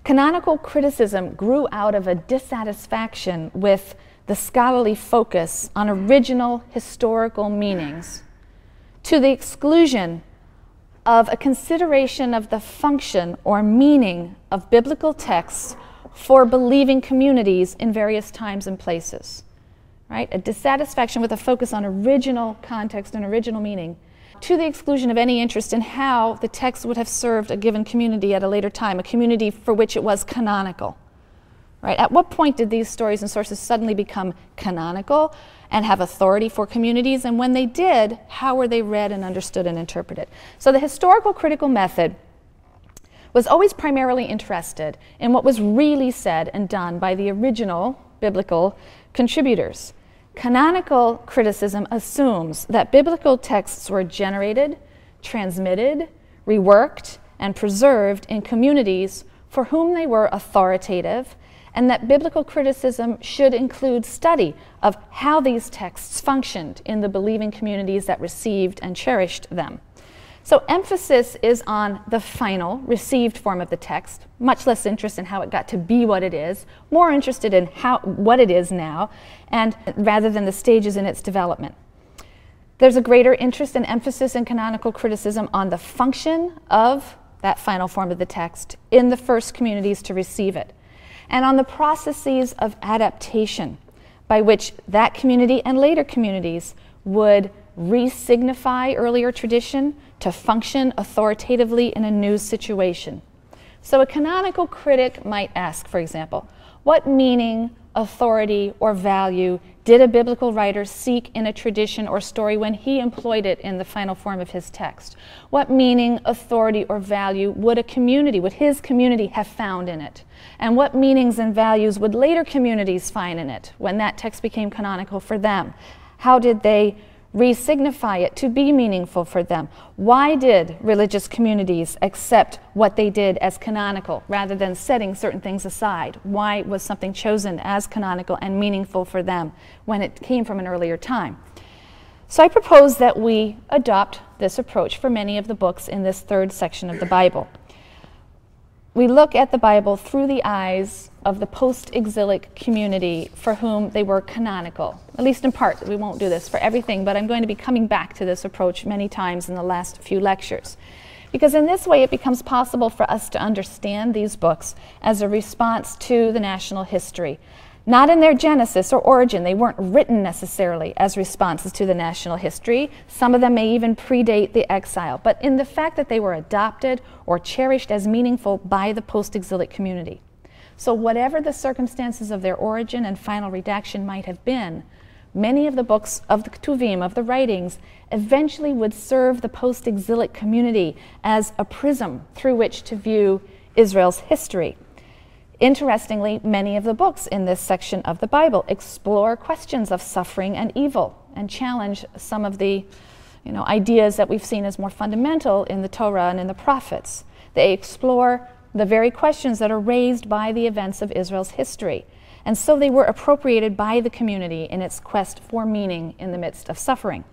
Canonical criticism grew out of a dissatisfaction with the scholarly focus on original historical meanings, to the exclusion of a consideration of the function or meaning of biblical texts for believing communities in various times and places. Right? A dissatisfaction with a focus on original context and original meaning, to the exclusion of any interest in how the text would have served a given community at a later time, a community for which it was canonical. Right? At what point did these stories and sources suddenly become canonical and have authority for communities? And when they did, how were they read and understood and interpreted? So the historical critical method was always primarily interested in what was really said and done by the original biblical contributors. Canonical criticism assumes that biblical texts were generated, transmitted, reworked, and preserved in communities for whom they were authoritative, and that biblical criticism should include study of how these texts functioned in the believing communities that received and cherished them. So emphasis is on the final, received form of the text, much less interest in how it got to be what it is, more interested in what it is now, and rather than the stages in its development. There's a greater interest and emphasis in canonical criticism on the function of that final form of the text in the first communities to receive it, and on the processes of adaptation by which that community and later communities would re-signify earlier tradition to function authoritatively in a new situation. So a canonical critic might ask, for example, what meaning, authority, or value did a biblical writer seek in a tradition or story when he employed it in the final form of his text? What meaning, authority, or value would his community have found in it? And what meanings and values would later communities find in it when that text became canonical for them? How did they re-signify it to be meaningful for them? Why did religious communities accept what they did as canonical rather than setting certain things aside? Why was something chosen as canonical and meaningful for them when it came from an earlier time? So I propose that we adopt this approach for many of the books in this third section of the Bible. We look at the Bible through the eyes of the post-exilic community for whom they were canonical, at least in part. We won't do this for everything, but I'm going to be coming back to this approach many times in the last few lectures. Because in this way it becomes possible for us to understand these books as a response to the national history. Not in their genesis or origin. They weren't written necessarily as responses to the national history. Some of them may even predate the exile, but in the fact that they were adopted or cherished as meaningful by the post-exilic community. So whatever the circumstances of their origin and final redaction might have been, many of the books of the Ketuvim, of the writings, eventually would serve the post-exilic community as a prism through which to view Israel's history. Interestingly, many of the books in this section of the Bible explore questions of suffering and evil and challenge some of the ideas that we've seen as more fundamental in the Torah and in the prophets. They explore the very questions that are raised by the events of Israel's history. And so they were appropriated by the community in its quest for meaning in the midst of suffering.